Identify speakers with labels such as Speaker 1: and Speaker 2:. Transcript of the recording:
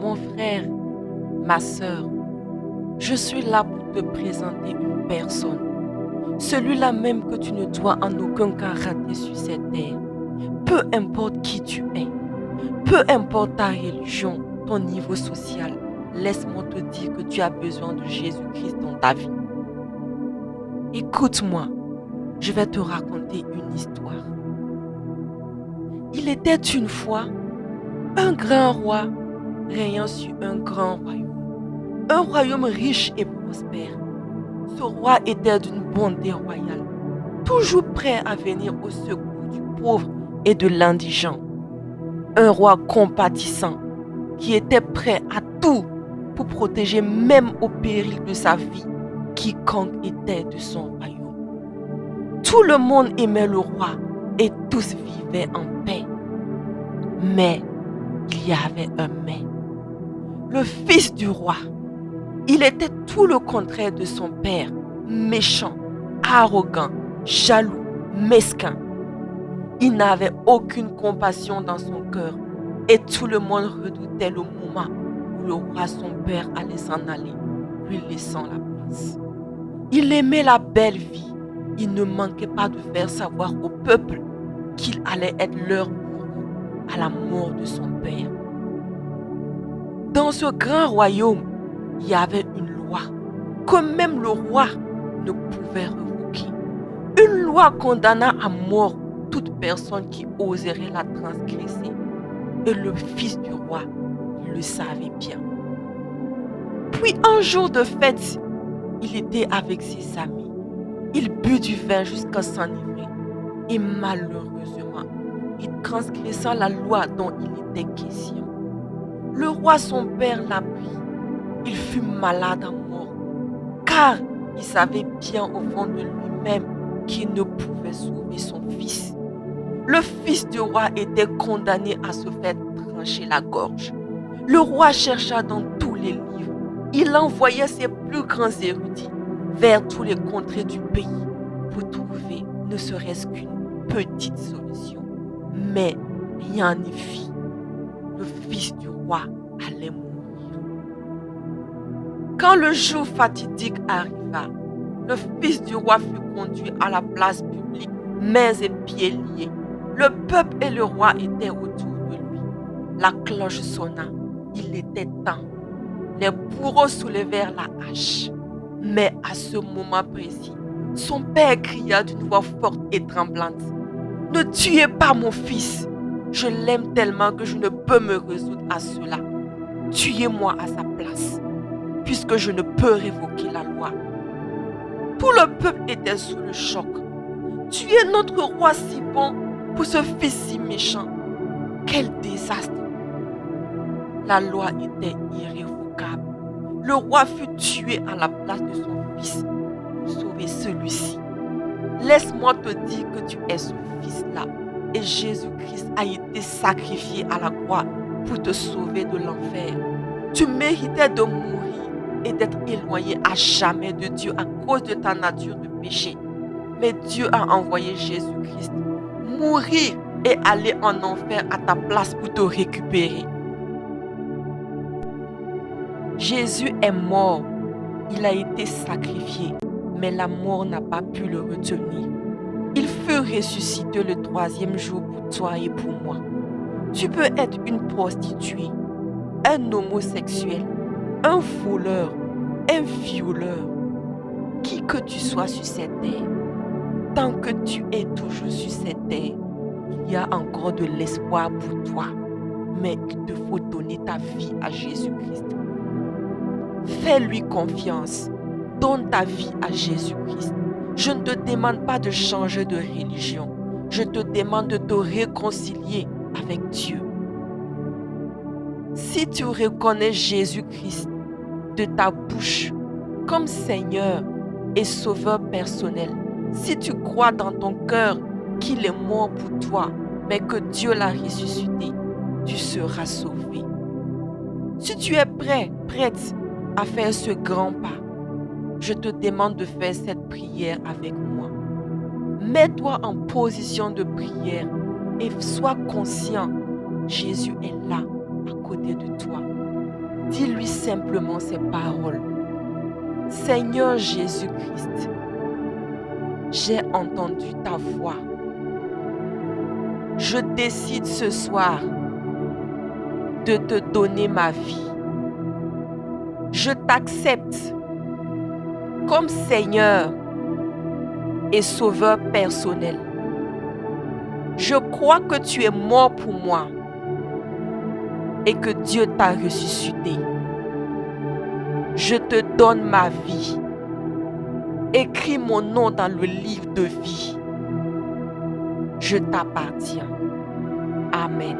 Speaker 1: Mon frère, ma sœur, je suis là pour te présenter une personne. Celui-là même que tu ne dois en aucun cas rater sur cette terre. Peu importe qui tu es, peu importe ta religion, ton niveau social, laisse-moi te dire que tu as besoin de Jésus-Christ dans ta vie. Écoute-moi, je vais te raconter une histoire. Il était une fois un grand roi régnant sur un grand royaume. Un royaume riche et prospère. Ce roi était d'une bonté royale, toujours prêt à venir au secours du pauvre et de l'indigent. Un roi compatissant qui était prêt à tout pour protéger même au péril de sa vie quiconque était de son royaume. Tout le monde aimait le roi et tous vivaient en paix. Mais il y avait un mais. Le fils du roi, il était tout le contraire de son père, méchant, arrogant, jaloux, mesquin. Il n'avait aucune compassion dans son cœur et tout le monde redoutait le moment où le roi, son père, allait s'en aller, lui laissant la place. Il aimait la belle vie. Il ne manquait pas de faire savoir au peuple qu'il allait être leur bourreau à la mort de son père. Dans ce grand royaume, il y avait une loi que même le roi ne pouvait révoquer. Une loi condamnant à mort toute personne qui oserait la transgresser. Et le fils du roi le savait bien. Puis un jour de fête, il était avec ses amis. Il but du vin jusqu'à s'enivrer. Et malheureusement, il transgressa la loi dont il était question. Le roi, son père, l'a pris. Il fut malade à mort, car il savait bien au fond de lui-même qu'il ne pouvait sauver son fils. Le fils du roi était condamné à se faire trancher la gorge. Le roi chercha dans tous les livres. Il envoyait ses plus grands érudits vers tous les contrées du pays pour trouver ne serait-ce qu'une petite solution. Mais rien n'y fit. Le fils du roi allait mourir. Quand le jour fatidique arriva, le fils du roi fut conduit à la place publique, mains et pieds liés. Le peuple et le roi étaient autour de lui. La cloche sonna. Il était temps. Les bourreaux soulevèrent la hache. Mais à ce moment précis, son père cria d'une voix forte et tremblante. « Ne tuez pas mon fils. Je l'aime tellement que je ne peux me résoudre à cela. Tuez-moi à sa place, puisque je ne peux révoquer la loi. » Tout le peuple était sous le choc. Tuer notre roi si bon pour ce fils si méchant. Quel désastre! La loi était irrévocable. Le roi fut tué à la place de son fils pour sauver celui-ci. Laisse-moi te dire que tu es ce fils-là et Jésus-Christ a été sacrifié à la croix pour te sauver de l'enfer. Tu méritais de mourir et d'être éloigné à jamais de Dieu à cause de ta nature de péché. Mais Dieu a envoyé Jésus-Christ mourir et aller en enfer à ta place pour te récupérer. Jésus est mort, il a été sacrifié, mais la mort n'a pas pu le retenir. Il fut ressuscité le 3e jour pour toi et pour moi. Tu peux être une prostituée, un homosexuel, un voleur, un violeur, qui que tu sois sur cette terre. Tant que tu es toujours sur cette terre, il y a encore de l'espoir pour toi. Mais il te faut donner ta vie à Jésus-Christ. Fais-lui confiance. Donne ta vie à Jésus-Christ. Je ne te demande pas de changer de religion. Je te demande de te réconcilier avec Dieu. Si tu reconnais Jésus-Christ de ta bouche comme Seigneur et Sauveur personnel, si tu crois dans ton cœur qu'il est mort pour toi, mais que Dieu l'a ressuscité, tu seras sauvé. Si tu es prête à faire ce grand pas, je te demande de faire cette prière avec moi. Mets-toi en position de prière et sois conscient, Jésus est là, à côté de toi. Dis-lui simplement ces paroles. Seigneur Jésus-Christ, j'ai entendu ta voix. Je décide ce soir de te donner ma vie. Je t'accepte comme Seigneur et Sauveur personnel. Je crois que tu es mort pour moi et que Dieu t'a ressuscité. Je te donne ma vie. Écris mon nom dans le livre de vie. Je t'appartiens. Amen.